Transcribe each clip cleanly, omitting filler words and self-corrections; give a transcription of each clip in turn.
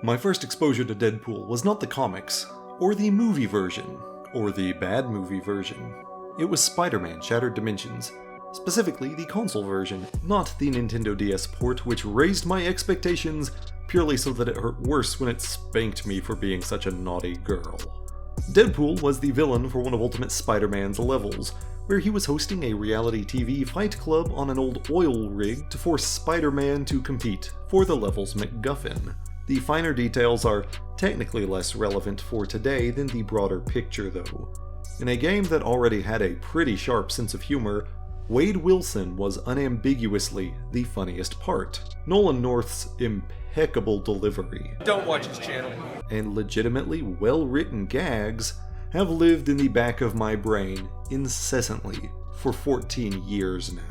My first exposure to Deadpool was not the comics, or the movie version, or the bad movie version. It was Spider-Man Shattered Dimensions, specifically the console version, not the Nintendo DS port, which raised my expectations purely so that it hurt worse when it spanked me for being such a naughty girl. Deadpool was the villain for one of Ultimate Spider-Man's levels, where he was hosting a reality TV fight club on an old oil rig to force Spider-Man to compete for the level's MacGuffin. The finer details are technically less relevant for today than the broader picture though. In a game that already had a pretty sharp sense of humor, Wade Wilson was unambiguously the funniest part. Nolan North's impeccable delivery, don't watch his channel, and legitimately well-written gags have lived in the back of my brain incessantly for 14 years now.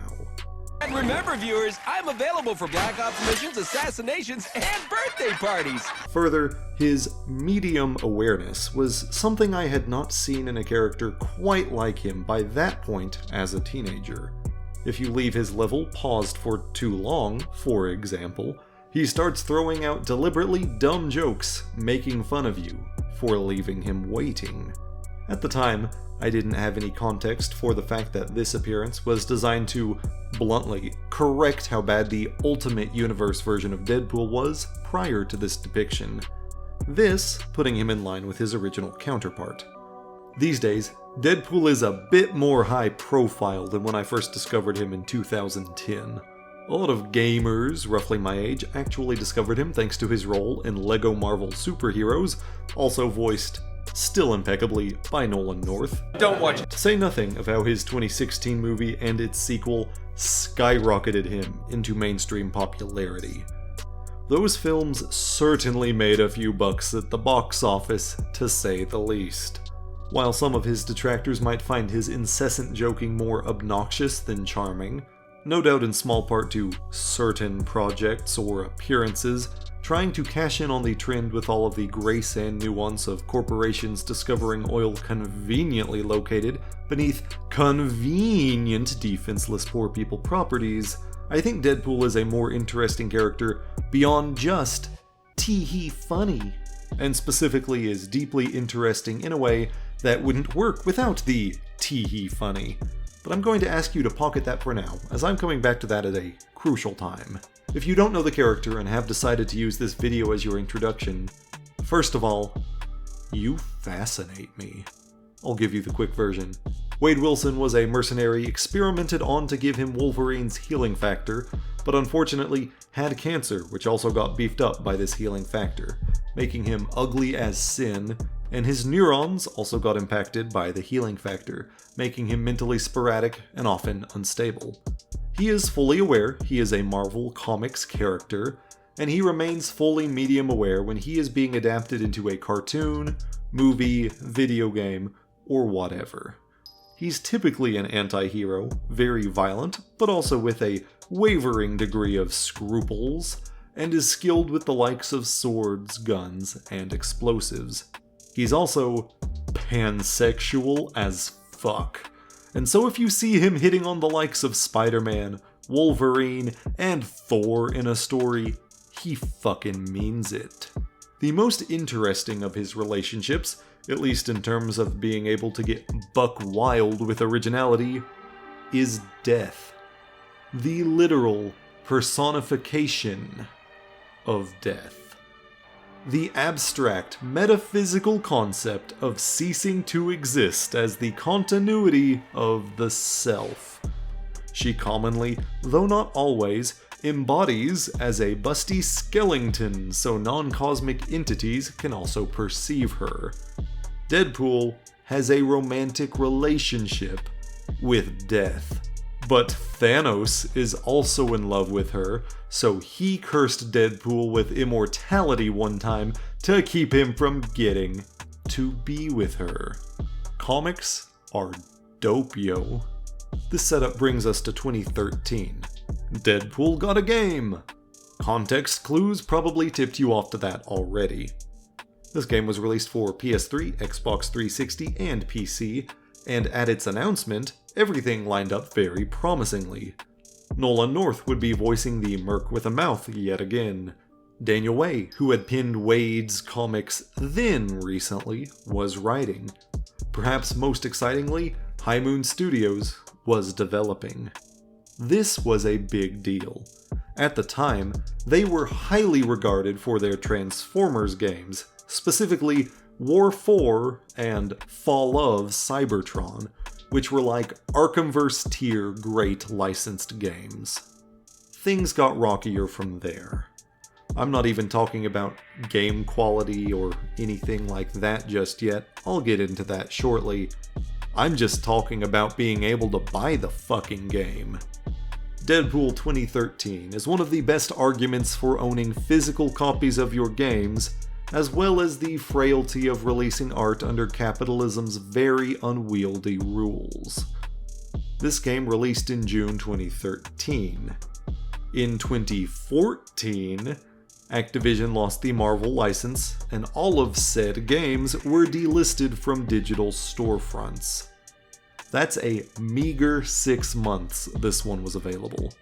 And remember, viewers, I'm available for Black Ops missions, assassinations, and birthday parties! Further, his medium awareness was something I had not seen in a character quite like him by that point as a teenager. If you leave his level paused for too long, for example, he starts throwing out deliberately dumb jokes, making fun of you for leaving him waiting. At the time, I didn't have any context for the fact that this appearance was designed to, bluntly, correct how bad the Ultimate Universe version of Deadpool was prior to this depiction. This putting him in line with his original counterpart. These days, Deadpool is a bit more high profile than when I first discovered him in 2010. A lot of gamers, roughly my age, actually discovered him thanks to his role in LEGO Marvel Superheroes, also voiced, still impeccably, by Nolan North. Don't watch it. To say nothing of how his 2016 movie and its sequel skyrocketed him into mainstream popularity. Those films certainly made a few bucks at the box office, to say the least. While some of his detractors might find his incessant joking more obnoxious than charming, no doubt in small part to certain projects or appearances, trying to cash in on the trend with all of the grace and nuance of corporations discovering oil conveniently located beneath convenient defenseless poor people properties, I think Deadpool is a more interesting character beyond just tee-hee funny, and specifically is deeply interesting in a way that wouldn't work without the tee-hee funny. But I'm going to ask you to pocket that for now, as I'm coming back to that at a crucial time. If you don't know the character and have decided to use this video as your introduction, first of all, you fascinate me. I'll give you the quick version. Wade Wilson was a mercenary experimented on to give him Wolverine's healing factor, but unfortunately had cancer, which also got beefed up by this healing factor, making him ugly as sin, and his neurons also got impacted by the healing factor, making him mentally sporadic and often unstable. He is fully aware he is a Marvel Comics character, and he remains fully medium aware when he is being adapted into a cartoon, movie, video game, or whatever. He's typically an anti-hero, very violent, but also with a wavering degree of scruples, and is skilled with the likes of swords, guns, and explosives. He's also pansexual as fuck. And so if you see him hitting on the likes of Spider-Man, Wolverine, and Thor in a story, he fucking means it. The most interesting of his relationships, at least in terms of being able to get buck wild with originality, is death. The literal personification of death. The abstract, metaphysical concept of ceasing to exist as the continuity of the self. She commonly, though not always, embodies as a busty skeleton so non-cosmic entities can also perceive her. Deadpool has a romantic relationship with death. But Thanos is also in love with her, so he cursed Deadpool with immortality one time to keep him from getting to be with her. Comics are dope, yo. This setup brings us to 2013. Deadpool got a game! Context clues probably tipped you off to that already. This game was released for PS3, Xbox 360, and PC, and at its announcement, everything lined up very promisingly. Nolan North would be voicing the Merc with a Mouth yet again. Daniel Way, who had pinned Wade's comics then recently, was writing. Perhaps most excitingly, High Moon Studios was developing. This was a big deal. At the time, they were highly regarded for their Transformers games, specifically War 4 and Fall of Cybertron, which were like Arkhamverse tier great licensed games. Things got rockier from there. I'm not even talking about game quality or anything like that just yet, I'll get into that shortly. I'm just talking about being able to buy the fucking game. Deadpool 2013 is one of the best arguments for owning physical copies of your games, as well as the frailty of releasing art under capitalism's very unwieldy rules. This game released in June 2013. In 2014, Activision lost the Marvel license, and all of said games were delisted from digital storefronts. That's a meager 6 months this one was available.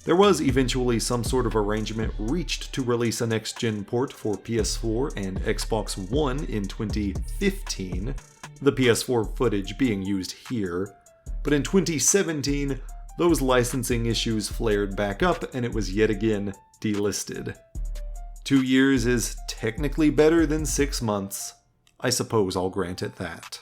There was eventually some sort of arrangement reached to release a next-gen port for PS4 and Xbox One in 2015, the PS4 footage being used here, but in 2017, those licensing issues flared back up and it was yet again delisted. 2 years is technically better than 6 months. I suppose I'll grant it that.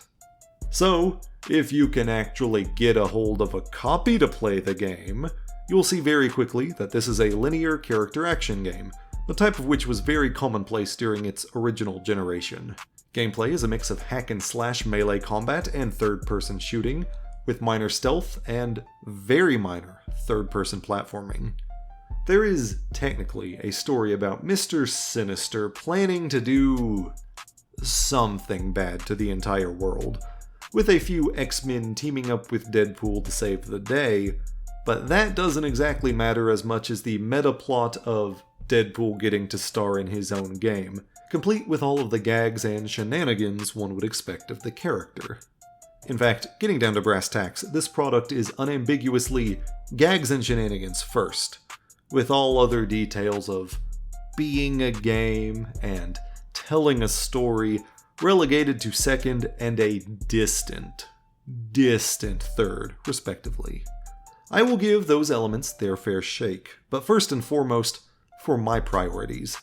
So, if you can actually get a hold of a copy to play the game, you'll see very quickly that this is a linear character action game, the type of which was very commonplace during its original generation. Gameplay is a mix of hack and slash melee combat and third-person shooting, with minor stealth and very minor third-person platforming. There is technically a story about Mr. Sinister planning to do something bad to the entire world, with a few X-Men teaming up with Deadpool to save the day, but that doesn't exactly matter as much as the meta-plot of Deadpool getting to star in his own game, complete with all of the gags and shenanigans one would expect of the character. In fact, getting down to brass tacks, this product is unambiguously gags and shenanigans first, with all other details of being a game and telling a story relegated to second and a distant third, respectively. I will give those elements their fair shake, but first and foremost, for my priorities,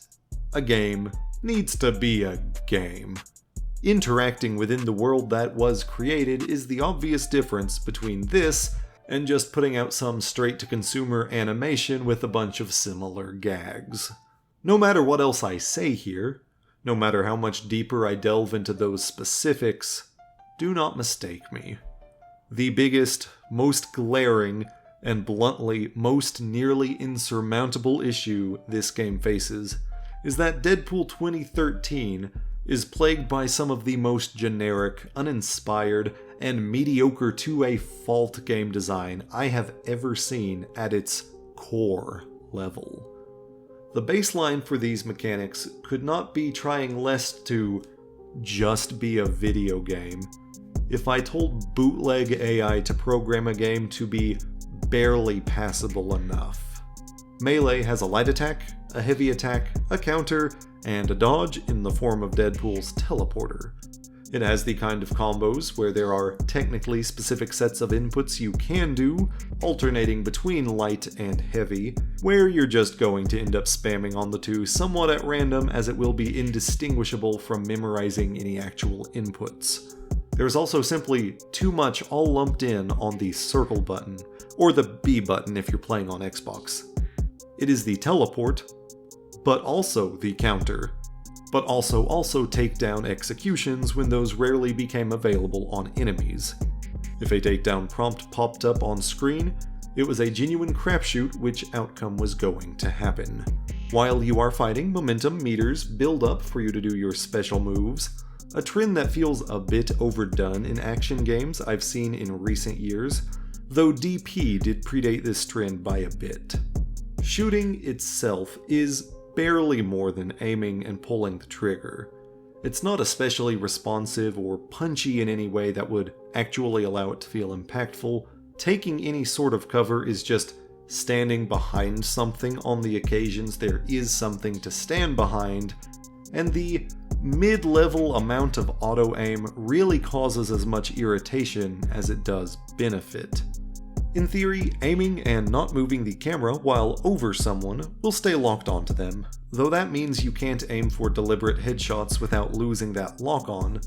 a game needs to be a game. Interacting within the world that was created is the obvious difference between this and just putting out some straight-to-consumer animation with a bunch of similar gags. No matter what else I say here, no matter how much deeper I delve into those specifics, do not mistake me. The biggest, most glaring, and bluntly most nearly insurmountable issue this game faces is that Deadpool 2013 is plagued by some of the most generic, uninspired, and mediocre to a fault game design I have ever seen at its core level. The baseline for these mechanics could not be trying less to just be a video game. If I told bootleg AI to program a game to be barely passable enough. Melee has a light attack, a heavy attack, a counter, and a dodge in the form of Deadpool's teleporter. It has the kind of combos where there are technically specific sets of inputs you can do, alternating between light and heavy, where you're just going to end up spamming on the two somewhat at random as it will be indistinguishable from memorizing any actual inputs. There's also simply too much all lumped in on the circle button, or the B button if you're playing on Xbox. It is the teleport, but also the counter, but also takedown executions when those rarely became available on enemies. If a takedown prompt popped up on screen, it was a genuine crapshoot which outcome was going to happen. While you are fighting, momentum meters build up for you to do your special moves, a trend that feels a bit overdone in action games I've seen in recent years, though DP did predate this trend by a bit. Shooting itself is barely more than aiming and pulling the trigger. It's not especially responsive or punchy in any way that would actually allow it to feel impactful. Taking any sort of cover is just standing behind something on the occasions there is something to stand behind, and the mid-level amount of auto-aim really causes as much irritation as it does benefit. In theory, aiming and not moving the camera while over someone will stay locked onto them, though that means you can't aim for deliberate headshots without losing that lock-on,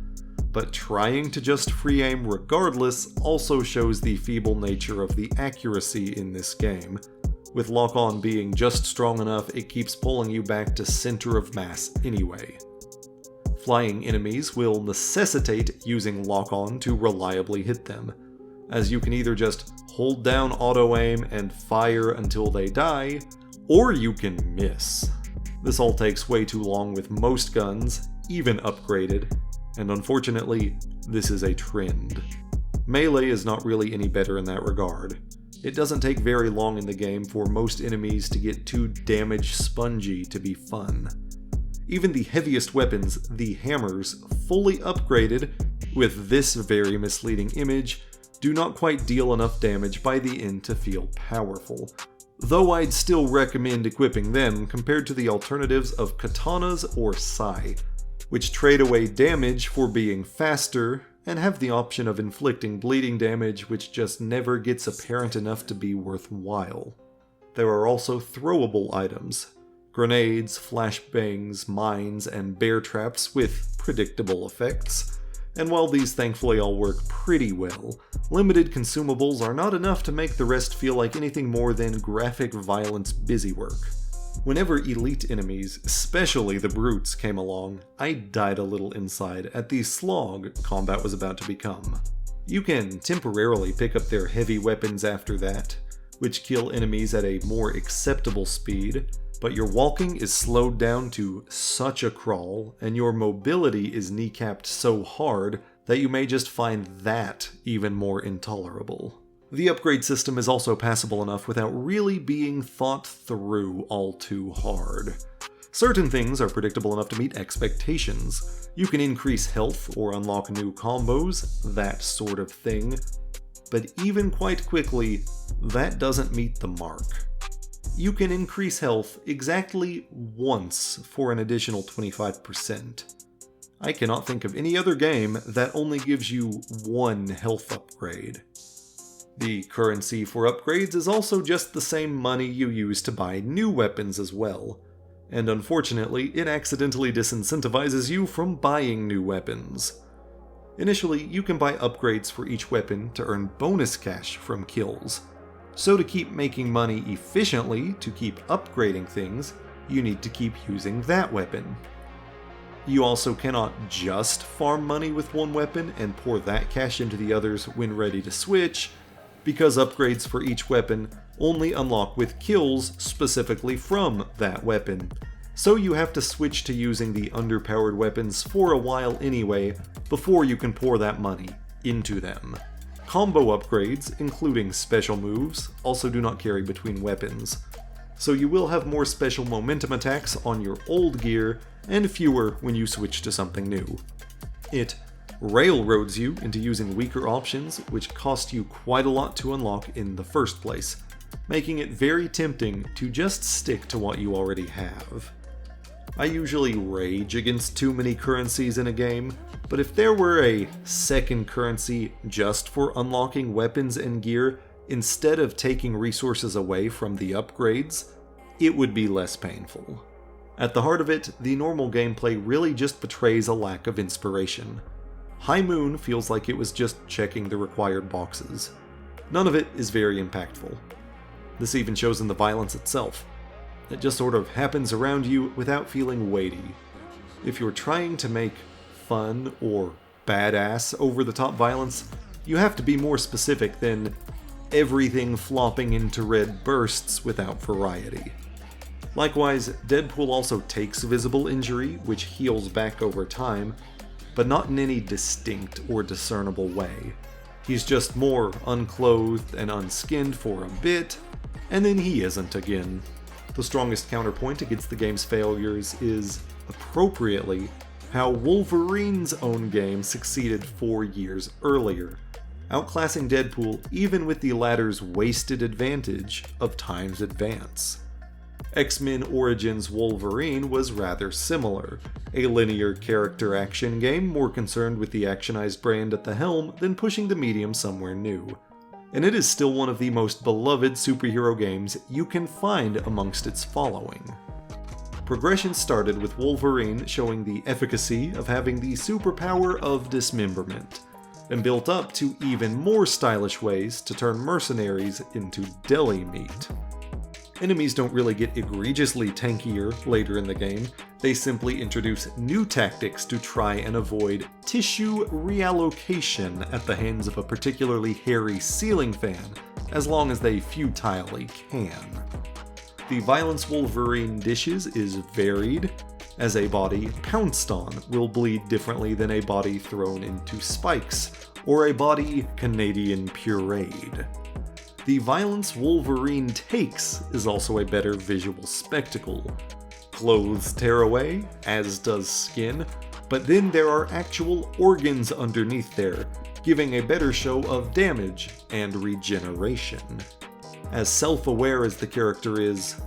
but trying to just free aim regardless also shows the feeble nature of the accuracy in this game, with lock-on being just strong enough it keeps pulling you back to center of mass anyway. Flying enemies will necessitate using lock-on to reliably hit them, as you can either just hold down auto-aim and fire until they die, or you can miss. This all takes way too long with most guns, even upgraded, and unfortunately, this is a trend. Melee is not really any better in that regard. It doesn't take very long in the game for most enemies to get too damage spongy to be fun. Even the heaviest weapons, the hammers, fully upgraded, with this very misleading image, do not quite deal enough damage by the end to feel powerful, though I'd still recommend equipping them compared to the alternatives of katanas or sai, which trade away damage for being faster and have the option of inflicting bleeding damage which just never gets apparent enough to be worthwhile. There are also throwable items, grenades, flashbangs, mines, and bear traps with predictable effects. And while these thankfully all work pretty well, limited consumables are not enough to make the rest feel like anything more than graphic violence busywork. Whenever elite enemies, especially the brutes, came along, I died a little inside at the slog combat was about to become. You can temporarily pick up their heavy weapons after that, which kill enemies at a more acceptable speed, but your walking is slowed down to such a crawl, and your mobility is kneecapped so hard that you may just find that even more intolerable. The upgrade system is also passable enough without really being thought through all too hard. Certain things are predictable enough to meet expectations. You can increase health or unlock new combos, that sort of thing. But even quite quickly, that doesn't meet the mark. You can increase health exactly once for an additional 25%. I cannot think of any other game that only gives you one health upgrade. The currency for upgrades is also just the same money you use to buy new weapons as well, and unfortunately it accidentally disincentivizes you from buying new weapons. Initially, you can buy upgrades for each weapon to earn bonus cash from kills. So to keep making money efficiently, to keep upgrading things, you need to keep using that weapon. You also cannot just farm money with one weapon and pour that cash into the others when ready to switch, because upgrades for each weapon only unlock with kills specifically from that weapon. So you have to switch to using the underpowered weapons for a while anyway, before you can pour that money into them. Combo upgrades, including special moves, also do not carry between weapons, so you will have more special momentum attacks on your old gear and fewer when you switch to something new. It railroads you into using weaker options, which cost you quite a lot to unlock in the first place, making it very tempting to just stick to what you already have. I usually rage against too many currencies in a game, but if there were a second currency just for unlocking weapons and gear instead of taking resources away from the upgrades, it would be less painful. At the heart of it, the normal gameplay really just betrays a lack of inspiration. High Moon feels like it was just checking the required boxes. None of it is very impactful. This even shows in the violence itself. It just sort of happens around you without feeling weighty. If you're trying to make fun or badass over-the-top violence, you have to be more specific than everything flopping into red bursts without variety. Likewise, Deadpool also takes visible injury, which heals back over time, but not in any distinct or discernible way. He's just more unclothed and unskinned for a bit, and then he isn't again. The strongest counterpoint against the game's failures is, appropriately, how Wolverine's own game succeeded 4 years earlier, outclassing Deadpool even with the latter's wasted advantage of time's advance. X-Men Origins Wolverine was rather similar, a linear character action game more concerned with the actionized brand at the helm than pushing the medium somewhere new. And it is still one of the most beloved superhero games you can find amongst its following. Progression started with Wolverine showing the efficacy of having the superpower of dismemberment, and built up to even more stylish ways to turn mercenaries into deli meat. Enemies don't really get egregiously tankier later in the game, they simply introduce new tactics to try and avoid tissue reallocation at the hands of a particularly hairy ceiling fan, as long as they futilely can. The violence Wolverine dishes is varied, as a body pounced on will bleed differently than a body thrown into spikes, or a body Canadian pureed. The violence Wolverine takes is also a better visual spectacle. Clothes tear away, as does skin, but then there are actual organs underneath there, giving a better show of damage and regeneration. As self-aware as the character is,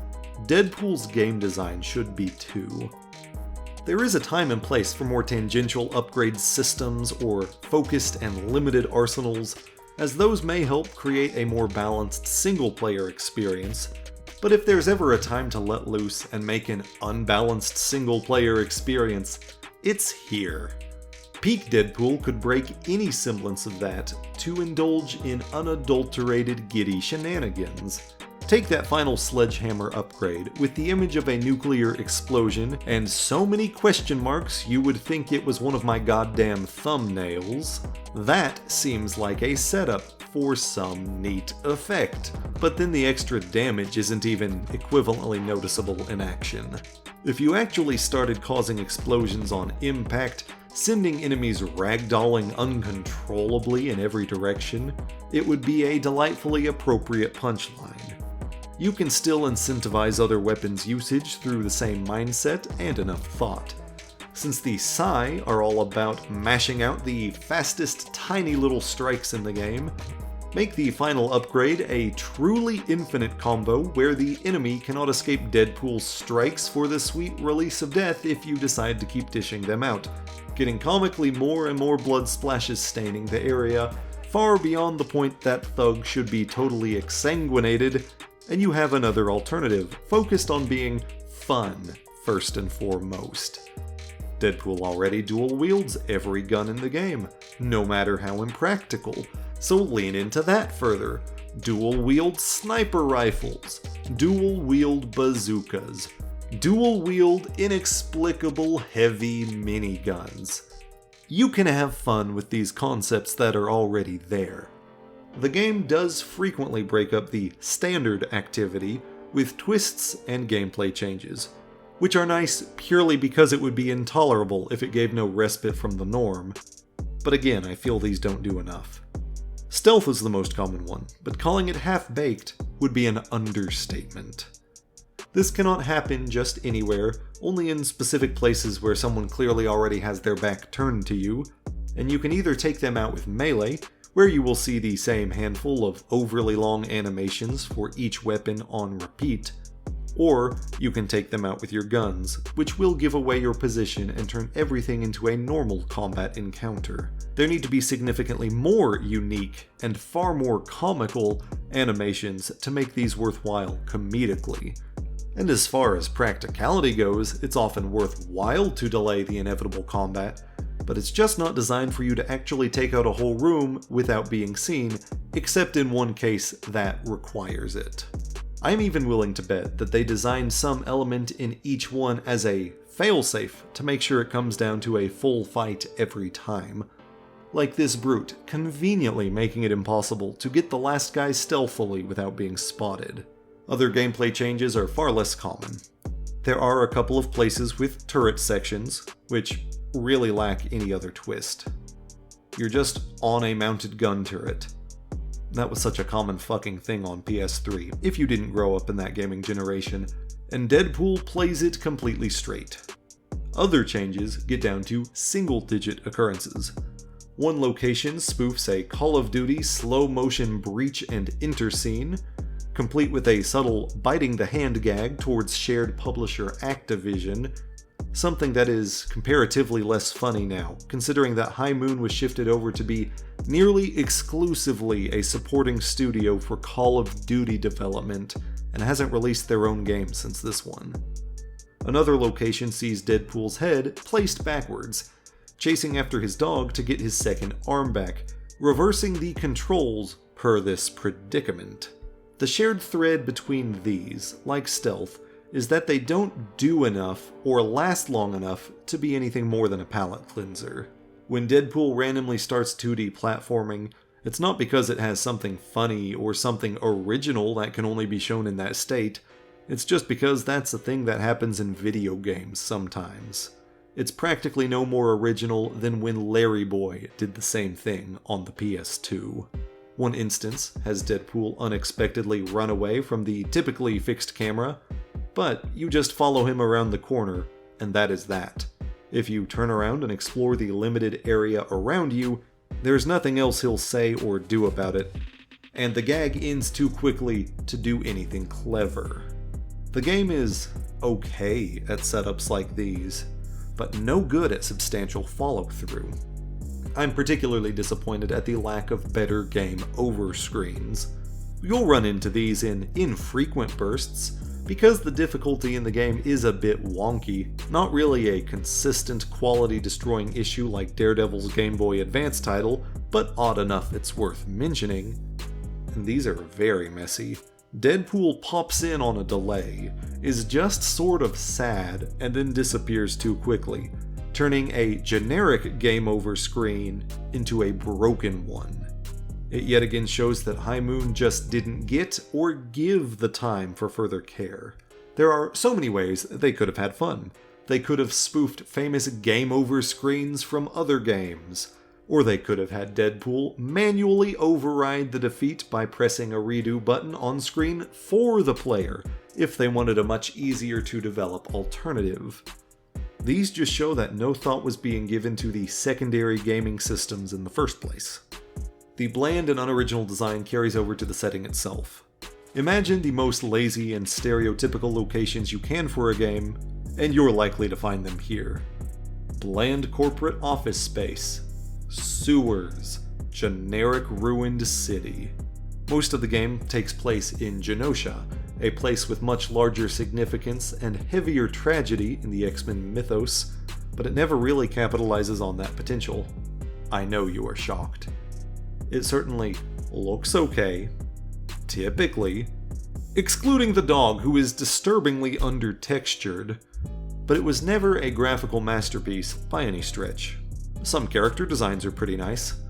Deadpool's game design should be too. There is a time and place for more tangential upgrade systems or focused and limited arsenals, as those may help create a more balanced single-player experience, but if there's ever a time to let loose and make an unbalanced single-player experience, it's here. Peak Deadpool could break any semblance of that to indulge in unadulterated giddy shenanigans. Take that final sledgehammer upgrade with the image of a nuclear explosion and so many question marks you would think it was one of my goddamn thumbnails. That seems like a setup for some neat effect, but then the extra damage isn't even equivalently noticeable in action. If you actually started causing explosions on impact, sending enemies ragdolling uncontrollably in every direction, it would be a delightfully appropriate punchline. You can still incentivize other weapons usage through the same mindset and enough thought. Since the Psy are all about mashing out the fastest tiny little strikes in the game, make the final upgrade a truly infinite combo where the enemy cannot escape Deadpool's strikes for the sweet release of death if you decide to keep dishing them out, getting comically more and more blood splashes staining the area, far beyond the point that Thug should be totally exsanguinated, and you have another alternative, focused on being fun first and foremost. Deadpool already dual wields every gun in the game, no matter how impractical, so lean into that further. Dual wield sniper rifles, dual wield bazookas, dual wield inexplicable heavy miniguns. You can have fun with these concepts that are already there. The game does frequently break up the standard activity with twists and gameplay changes, which are nice purely because it would be intolerable if it gave no respite from the norm. But again, I feel these don't do enough. Stealth is the most common one, but calling it half-baked would be an understatement. This cannot happen just anywhere, only in specific places where someone clearly already has their back turned to you, and you can either take them out with melee, where you will see the same handful of overly long animations for each weapon on repeat, or you can take them out with your guns, which will give away your position and turn everything into a normal combat encounter. There need to be significantly more unique and far more comical animations to make these worthwhile comedically. And as far as practicality goes, it's often worthwhile to delay the inevitable combat, but it's just not designed for you to actually take out a whole room without being seen, except in one case that requires it. I'm even willing to bet that they designed some element in each one as a failsafe to make sure it comes down to a full fight every time. Like this brute conveniently making it impossible to get the last guy stealthily without being spotted. Other gameplay changes are far less common. There are a couple of places with turret sections, which really lack any other twist. You're just on a mounted gun turret. That was such a common fucking thing on PS3, if you didn't grow up in that gaming generation, and Deadpool plays it completely straight. Other changes get down to single-digit occurrences. One location spoofs a Call of Duty slow-motion breach and enter scene, complete with a subtle biting the hand gag towards shared publisher Activision, something that is comparatively less funny now, considering that High Moon was shifted over to be nearly exclusively a supporting studio for Call of Duty development, and hasn't released their own game since this one. Another location sees Deadpool's head placed backwards, chasing after his dog to get his second arm back, reversing the controls per this predicament. The shared thread between these, like Stealth, is that they don't do enough or last long enough to be anything more than a palate cleanser. When Deadpool randomly starts 2D platforming, it's not because it has something funny or something original that can only be shown in that state, it's just because that's a thing that happens in video games sometimes. It's practically no more original than when Larry Boy did the same thing on the PS2. One instance has Deadpool unexpectedly run away from the typically fixed camera, but you just follow him around the corner, and that is that. If you turn around and explore the limited area around you, there's nothing else he'll say or do about it, and the gag ends too quickly to do anything clever. The game is okay at setups like these, but no good at substantial follow-through. I'm particularly disappointed at the lack of better game over screens. You'll run into these in infrequent bursts, because the difficulty in the game is a bit wonky, not really a consistent quality-destroying issue like Daredevil's Game Boy Advance title, but odd enough it's worth mentioning. And these are very messy. Deadpool pops in on a delay, is just sort of sad, and then disappears too quickly, turning a generic game over screen into a broken one. It yet again shows that High Moon just didn't get or give the time for further care. There are so many ways they could have had fun. They could have spoofed famous game over screens from other games. Or they could have had Deadpool manually override the defeat by pressing a redo button on screen for the player, if they wanted a much easier to develop alternative. These just show that no thought was being given to the secondary gaming systems in the first place. The bland and unoriginal design carries over to the setting itself. Imagine the most lazy and stereotypical locations you can for a game, and you're likely to find them here. Bland corporate office space, sewers, generic ruined city. Most of the game takes place in Genosha, a place with much larger significance and heavier tragedy in the X-Men mythos, but it never really capitalizes on that potential. I know you are shocked. It certainly looks okay, typically, excluding the dog who is disturbingly under-textured, but it was never a graphical masterpiece by any stretch. Some character designs are pretty nice.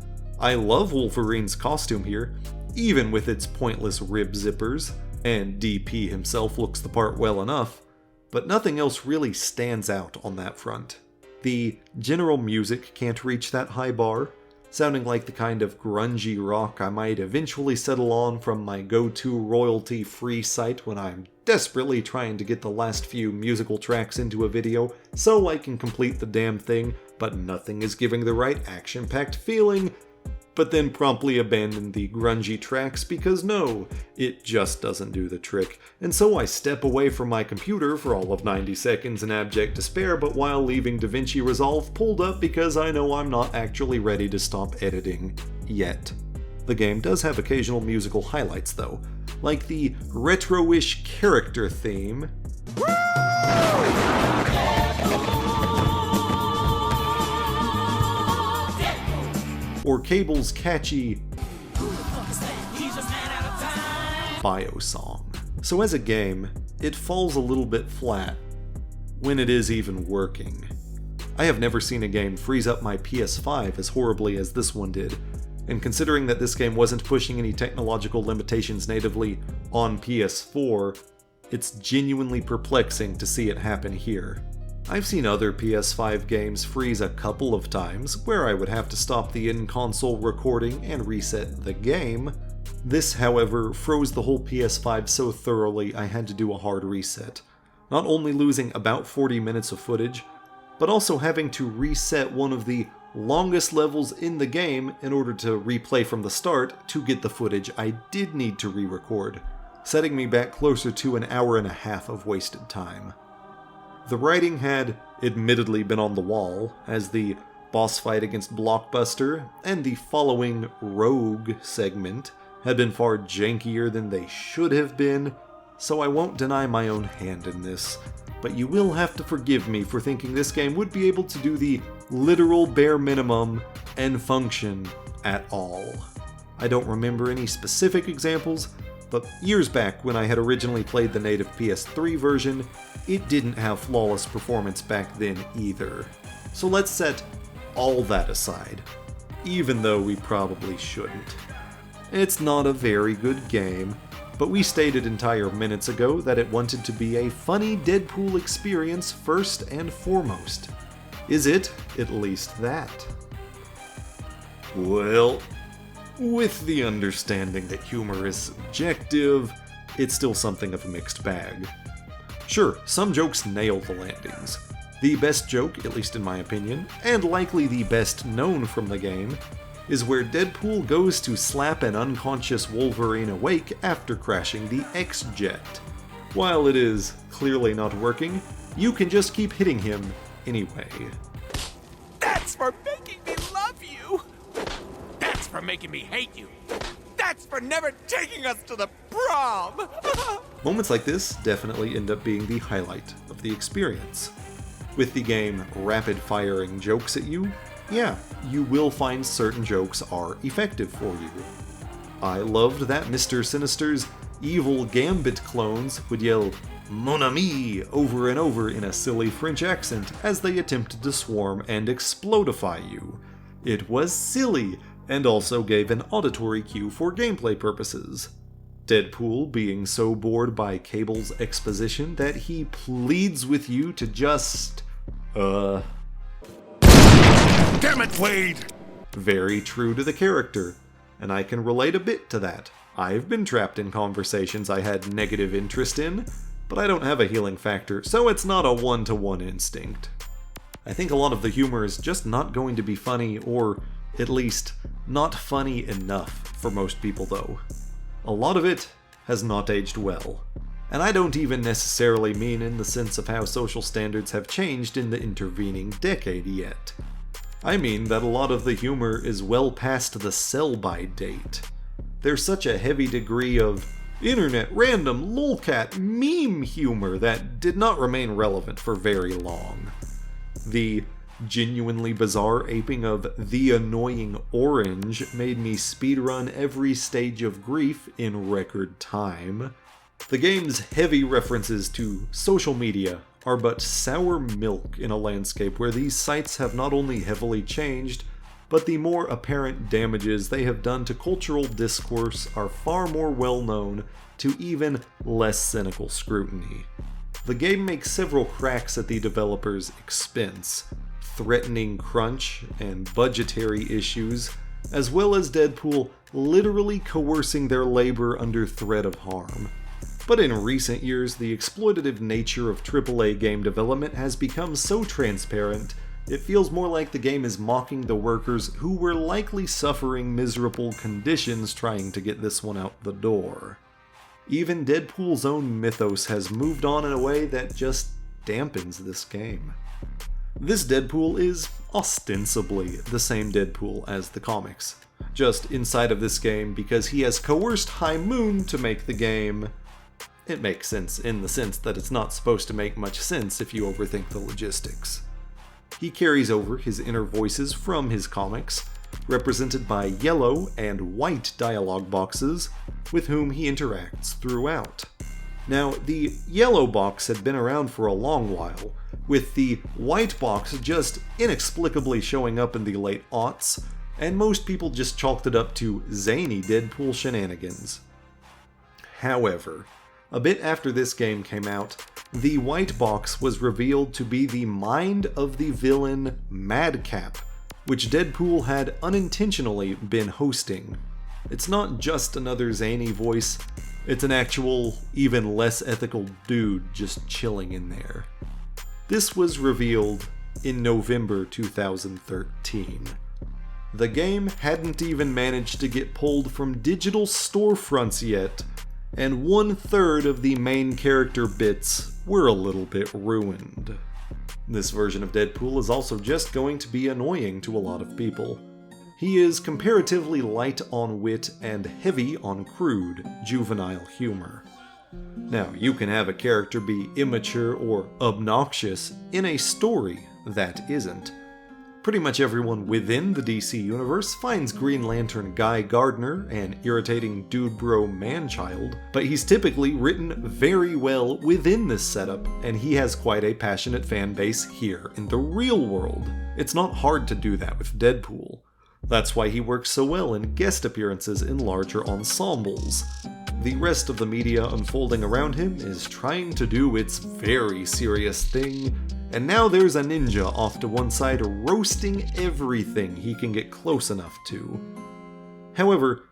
I love Wolverine's costume here, even with its pointless rib zippers, and DP himself looks the part well enough, but nothing else really stands out on that front. The general music can't reach that high bar, sounding like the kind of grungy rock I might eventually settle on from my go-to royalty-free site when I'm desperately trying to get the last few musical tracks into a video so I can complete the damn thing, but nothing is giving the right action-packed feeling, but then promptly abandon the grungy tracks because no, it just doesn't do the trick. And so I step away from my computer for all of 90 seconds in abject despair, but while leaving DaVinci Resolve pulled up because I know I'm not actually ready to stop editing yet. The game does have occasional musical highlights though, like the retro-ish character theme, or Cable's catchy bio song. So as a game, it falls a little bit flat, when it is even working. I have never seen a game freeze up my PS5 as horribly as this one did, and considering that this game wasn't pushing any technological limitations natively on PS4, it's genuinely perplexing to see it happen here. I've seen other PS5 games freeze a couple of times, where I would have to stop the in-console recording and reset the game. This, however, froze the whole PS5 so thoroughly I had to do a hard reset, not only losing about 40 minutes of footage, but also having to reset one of the longest levels in the game in order to replay from the start to get the footage I did need to re-record, setting me back closer to an hour and a half of wasted time. The writing had admittedly been on the wall, as the boss fight against Blockbuster and the following Rogue segment had been far jankier than they should have been, so I won't deny my own hand in this, but you will have to forgive me for thinking this game would be able to do the literal bare minimum and function at all. I don't remember any specific examples, but years back when I had originally played the native PS3 version, it didn't have flawless performance back then either. So let's set all that aside, even though we probably shouldn't. It's not a very good game, but we stated entire minutes ago that it wanted to be a funny Deadpool experience first and foremost. Is it at least that? Well, with the understanding that humor is subjective, it's still something of a mixed bag. Sure, some jokes nail the landings. The best joke, at least in my opinion, and likely the best known from the game, is where Deadpool goes to slap an unconscious Wolverine awake after crashing the X-Jet. While it is clearly not working, you can just keep hitting him anyway. That's for making me love you! That's for making me hate you! That's for never taking us to the prom! Moments like this definitely end up being the highlight of the experience. With the game rapid-firing jokes at you, yeah, you will find certain jokes are effective for you. I loved that Mr. Sinister's evil Gambit clones would yell "Mon ami" over and over in a silly French accent as they attempted to swarm and explodify you. It was silly, and also gave an auditory cue for gameplay purposes. Deadpool being so bored by Cable's exposition that he pleads with you to just, Damn it, Wade! Very true to the character, and I can relate a bit to that. I've been trapped in conversations I had negative interest in, but I don't have a healing factor, so it's not a one-to-one instinct. I think a lot of the humor is just not going to be funny, or at least not funny enough for most people though. A lot of it has not aged well. And I don't even necessarily mean in the sense of how social standards have changed in the intervening decade yet. I mean that a lot of the humor is well past the sell-by date. There's such a heavy degree of internet random lolcat meme humor that did not remain relevant for very long. The genuinely bizarre aping of the annoying orange made me speedrun every stage of grief in record time. The game's heavy references to social media are but sour milk in a landscape where these sites have not only heavily changed, but the more apparent damages they have done to cultural discourse are far more well known to even less cynical scrutiny. The game makes several cracks at the developer's expense, threatening crunch and budgetary issues, as well as Deadpool literally coercing their labor under threat of harm. But in recent years, the exploitative nature of AAA game development has become so transparent, it feels more like the game is mocking the workers who were likely suffering miserable conditions trying to get this one out the door. Even Deadpool's own mythos has moved on in a way that just dampens this game. This Deadpool is ostensibly the same Deadpool as the comics, just inside of this game because he has coerced High Moon to make the game. It makes sense in the sense that it's not supposed to make much sense if you overthink the logistics. He carries over his inner voices from his comics, represented by yellow and white dialogue boxes, with whom he interacts throughout. Now, the yellow box had been around for a long while, with the white box just inexplicably showing up in the late aughts, and most people just chalked it up to zany Deadpool shenanigans. However, a bit after this game came out, the white box was revealed to be the mind of the villain Madcap, which Deadpool had unintentionally been hosting. It's not just another zany voice, it's an actual, even less ethical dude just chilling in there. This was revealed in November 2013. The game hadn't even managed to get pulled from digital storefronts yet, and 1/3 of the main character bits were a little bit ruined. This version of Deadpool is also just going to be annoying to a lot of people. He is comparatively light on wit and heavy on crude, juvenile humor. Now, you can have a character be immature or obnoxious in a story that isn't. Pretty much everyone within the DC universe finds Green Lantern Guy Gardner an irritating dude bro man-child, but he's typically written very well within this setup, and he has quite a passionate fan base here in the real world. It's not hard to do that with Deadpool. That's why he works so well in guest appearances in larger ensembles. The rest of the media unfolding around him is trying to do its very serious thing, and now there's a ninja off to one side roasting everything he can get close enough to. However,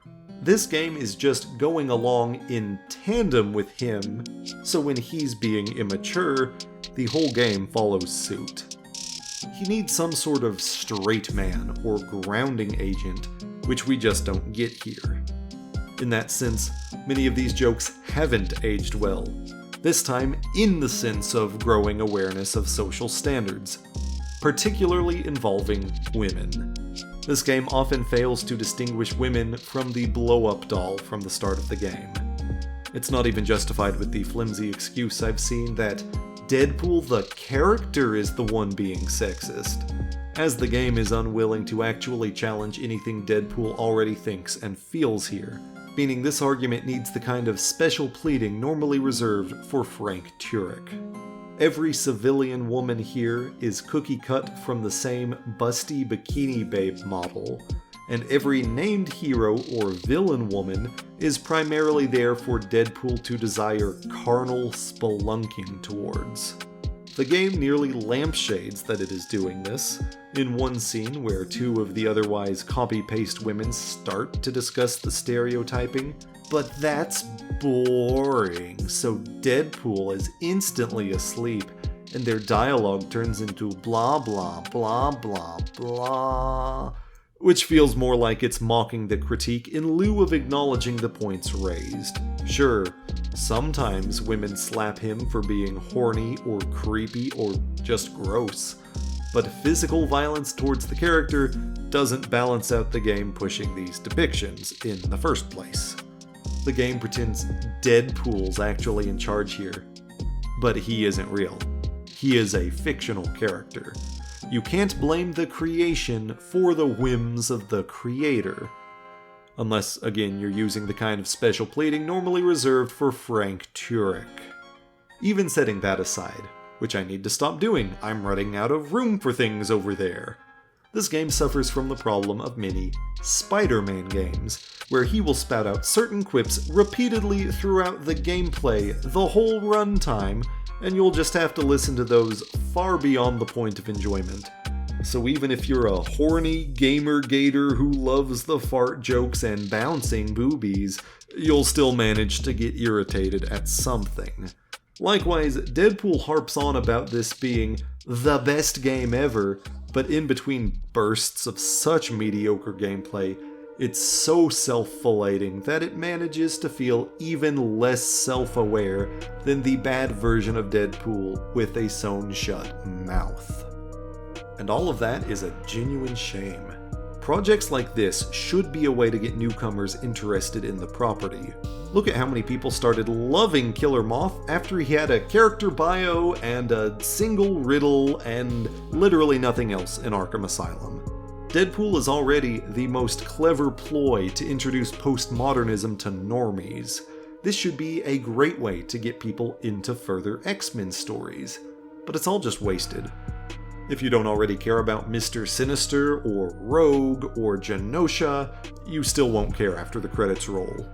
this game is just going along in tandem with him, so when he's being immature, the whole game follows suit. He needs some sort of straight man or grounding agent, which we just don't get here. In that sense, many of these jokes haven't aged well, this time in the sense of growing awareness of social standards, particularly involving women. This game often fails to distinguish women from the blow-up doll from the start of the game. It's not even justified with the flimsy excuse I've seen that Deadpool the character is the one being sexist, as the game is unwilling to actually challenge anything Deadpool already thinks and feels here, meaning this argument needs the kind of special pleading normally reserved for Frank Turek. Every civilian woman here is cookie-cut from the same busty bikini babe model, and every named hero or villain woman is primarily there for Deadpool to desire carnal spelunking towards. The game nearly lampshades that it is doing this, in one scene where two of the otherwise copy-paste women start to discuss the stereotyping, but that's boring, so Deadpool is instantly asleep, and their dialogue turns into blah blah blah blah blah, which feels more like it's mocking the critique in lieu of acknowledging the points raised. Sure, sometimes women slap him for being horny or creepy or just gross, but physical violence towards the character doesn't balance out the game pushing these depictions in the first place. The game pretends Deadpool's actually in charge here, but he isn't real. He is a fictional character. You can't blame the creation for the whims of the creator. Unless, again, you're using the kind of special pleading normally reserved for Frank Turek. Even setting that aside, which I need to stop doing, I'm running out of room for things over there. This game suffers from the problem of many Spider-Man games, where he will spout out certain quips repeatedly throughout the gameplay the whole runtime, and you'll just have to listen to those far beyond the point of enjoyment. So even if you're a horny gamer-gator who loves the fart jokes and bouncing boobies, you'll still manage to get irritated at something. Likewise, Deadpool harps on about this being the best game ever, but in between bursts of such mediocre gameplay, it's so self-filleting that it manages to feel even less self-aware than the bad version of Deadpool with a sewn-shut mouth. And all of that is a genuine shame. Projects like this should be a way to get newcomers interested in the property. Look at how many people started loving Killer Moth after he had a character bio and a single riddle and literally nothing else in Arkham Asylum. Deadpool is already the most clever ploy to introduce postmodernism to normies. This should be a great way to get people into further X-Men stories, but it's all just wasted. If you don't already care about Mr. Sinister or Rogue or Genosha, you still won't care after the credits roll.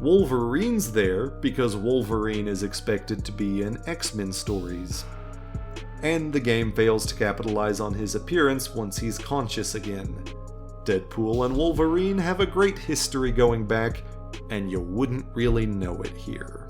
Wolverine's there because Wolverine is expected to be in X-Men stories. And the game fails to capitalize on his appearance once he's conscious again. Deadpool and Wolverine have a great history going back, and you wouldn't really know it here.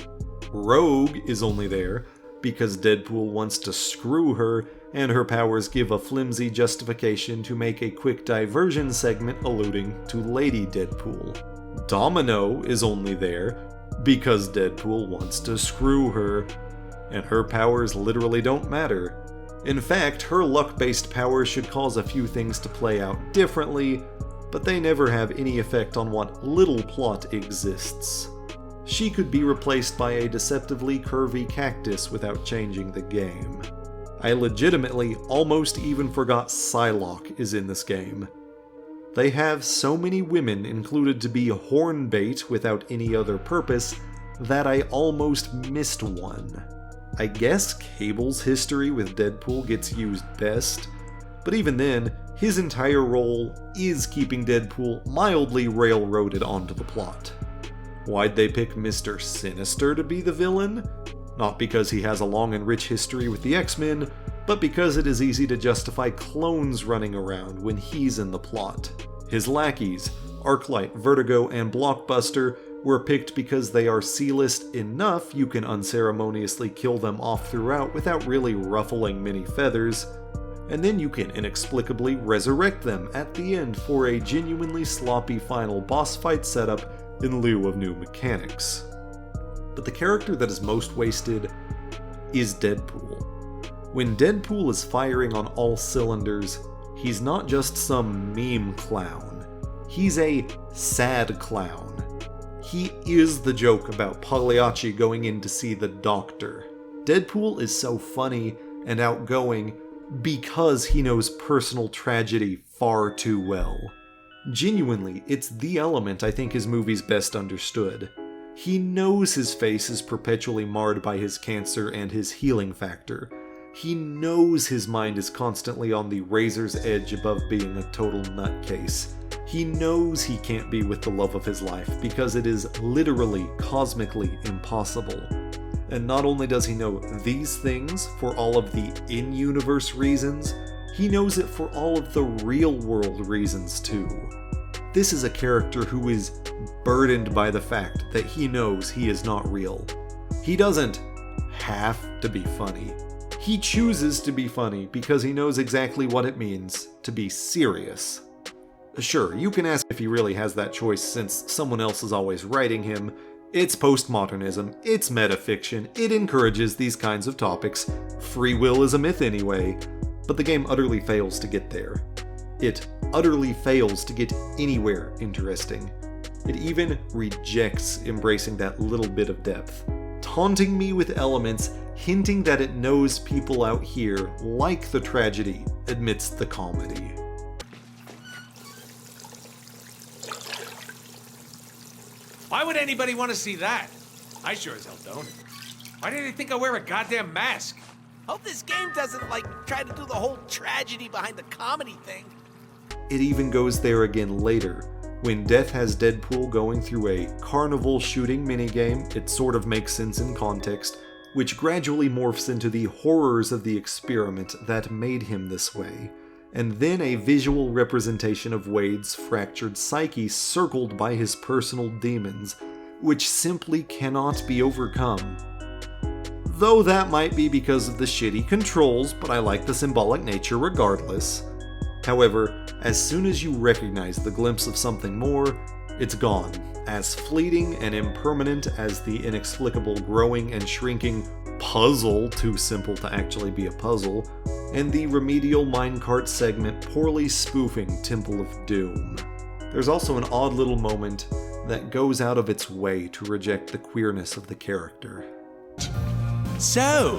Rogue is only there because Deadpool wants to screw her and her powers give a flimsy justification to make a quick diversion segment alluding to Lady Deadpool. Domino is only there because Deadpool wants to screw her, and her powers literally don't matter. In fact, her luck-based powers should cause a few things to play out differently, but they never have any effect on what little plot exists. She could be replaced by a deceptively curvy cactus without changing the game. I legitimately almost even forgot Psylocke is in this game. They have so many women included to be horn bait without any other purpose that I almost missed one. I guess Cable's history with Deadpool gets used best, but even then, his entire role is keeping Deadpool mildly railroaded onto the plot. Why'd they pick Mr. Sinister to be the villain? Not because he has a long and rich history with the X-Men, but because it is easy to justify clones running around when he's in the plot. His lackeys, Arclight, Vertigo, and Blockbuster, were picked because they are C-list enough you can unceremoniously kill them off throughout without really ruffling many feathers, and then you can inexplicably resurrect them at the end for a genuinely sloppy final boss fight setup in lieu of new mechanics. But the character that is most wasted is Deadpool. When Deadpool is firing on all cylinders, he's not just some meme clown. He's a sad clown. He is the joke about Pagliacci going in to see the doctor. Deadpool is so funny and outgoing because he knows personal tragedy far too well. Genuinely, it's the element I think his movie's best understood. He knows his face is perpetually marred by his cancer and his healing factor. He knows his mind is constantly on the razor's edge above being a total nutcase. He knows he can't be with the love of his life because it is literally, cosmically impossible. And not only does he know these things for all of the in-universe reasons, he knows it for all of the real-world reasons too. This is a character who is burdened by the fact that he knows he is not real. He doesn't have to be funny. He chooses to be funny because he knows exactly what it means to be serious. Sure, you can ask if he really has that choice since someone else is always writing him. It's postmodernism, it's metafiction, it encourages these kinds of topics. Free will is a myth anyway, but the game utterly fails to get there. It utterly fails to get anywhere interesting. It even rejects embracing that little bit of depth, taunting me with elements hinting that it knows people out here like the tragedy amidst the comedy. Why would anybody want to see that? I sure as hell don't. Why do they think I wear a goddamn mask? Hope this game doesn't, try to do the whole tragedy behind the comedy thing. It even goes there again later. When Death has Deadpool going through a carnival shooting minigame, it sort of makes sense in context, which gradually morphs into the horrors of the experiment that made him this way, and then a visual representation of Wade's fractured psyche circled by his personal demons, which simply cannot be overcome. Though that might be because of the shitty controls, but I like the symbolic nature regardless. However, as soon as you recognize the glimpse of something more, it's gone, as fleeting and impermanent as the inexplicable growing and shrinking puzzle, too simple to actually be a puzzle, and the remedial minecart segment poorly spoofing Temple of Doom. There's also an odd little moment that goes out of its way to reject the queerness of the character. So,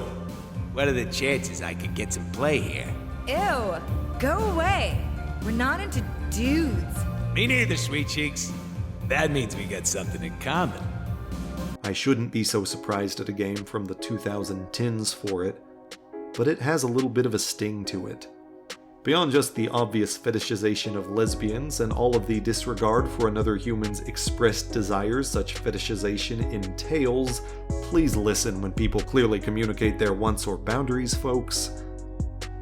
what are the chances I could get some play here? Ew, go away. We're not into dudes. Me neither, sweet cheeks. That means we got something in common. I shouldn't be so surprised at a game from the 2010s for it, but it has a little bit of a sting to it. Beyond just the obvious fetishization of lesbians and all of the disregard for another human's expressed desires such fetishization entails, please listen when people clearly communicate their wants or boundaries, folks.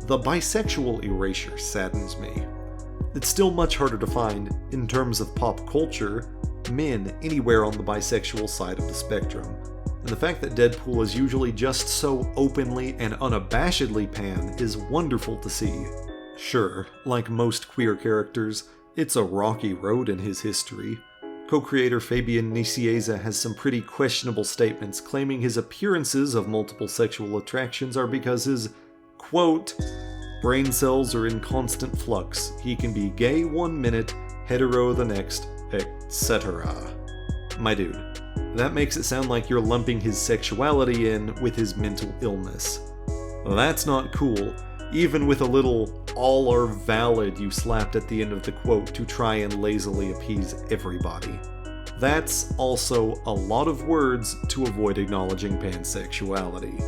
The bisexual erasure saddens me. It's still much harder to find, in terms of pop culture, men anywhere on the bisexual side of the spectrum. and the fact that Deadpool is usually just so openly and unabashedly pan is wonderful to see. Sure, like most queer characters, it's a rocky road in his history. Co-creator Fabian Nicieza has some pretty questionable statements claiming his appearances of multiple sexual attractions are because his, quote, brain cells are in constant flux. He can be gay one minute, hetero the next, etc. My dude, that makes it sound like you're lumping his sexuality in with his mental illness. That's not cool, even with a little "all are valid" you slapped at the end of the quote to try and lazily appease everybody. That's also a lot of words to avoid acknowledging pansexuality.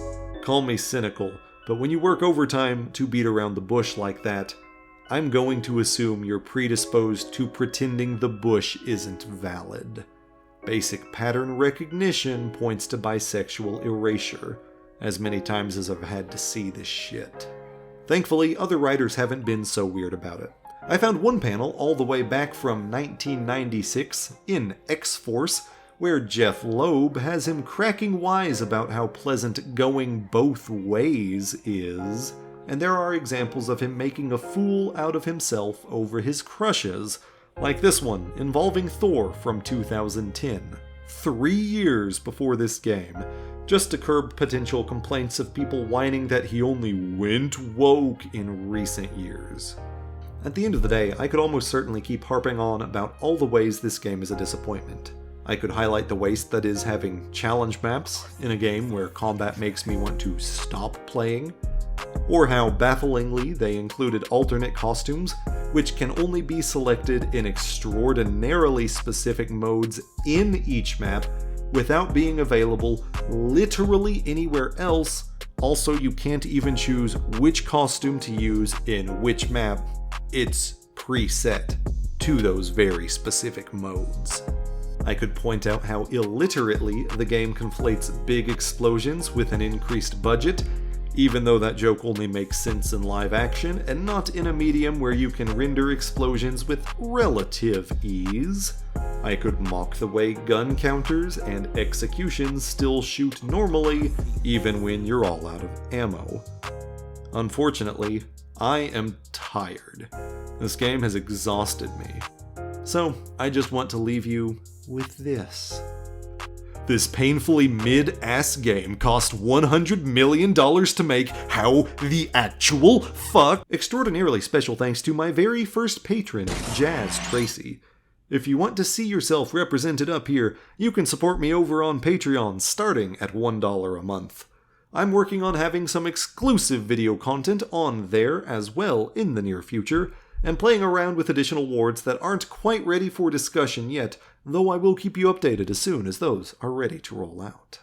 Call me cynical, but when you work overtime to beat around the bush like that, I'm going to assume you're predisposed to pretending the bush isn't valid. Basic pattern recognition points to bisexual erasure, as many times as I've had to see this shit. Thankfully, other writers haven't been so weird about it. I found one panel all the way back from 1996 in X-Force, where Jeff Loeb has him cracking wise about how pleasant going both ways is, and there are examples of him making a fool out of himself over his crushes, like this one involving Thor from 2010, 3 years before this game, just to curb potential complaints of people whining that he only went woke in recent years. At the end of the day, I could almost certainly keep harping on about all the ways this game is a disappointment. I could highlight the waste that is having challenge maps in a game where combat makes me want to stop playing, or how bafflingly they included alternate costumes, which can only be selected in extraordinarily specific modes in each map without being available literally anywhere else. Also, you can't even choose which costume to use in which map. It's preset to those very specific modes. I could point out how illiterately the game conflates big explosions with an increased budget, even though that joke only makes sense in live action and not in a medium where you can render explosions with relative ease. I could mock the way gun counters and executions still shoot normally, even when you're all out of ammo. Unfortunately, I am tired. This game has exhausted me. So, I just want to leave you with this. This painfully mid-ass game cost $100 million to make. How the actual fuck? Extraordinarily special thanks to my very first patron, Jazz Tracy. If you want to see yourself represented up here, you can support me over on Patreon starting at $1 a month. I'm working on having some exclusive video content on there as well in the near future, and playing around with additional wards that aren't quite ready for discussion yet, though I will keep you updated as soon as those are ready to roll out.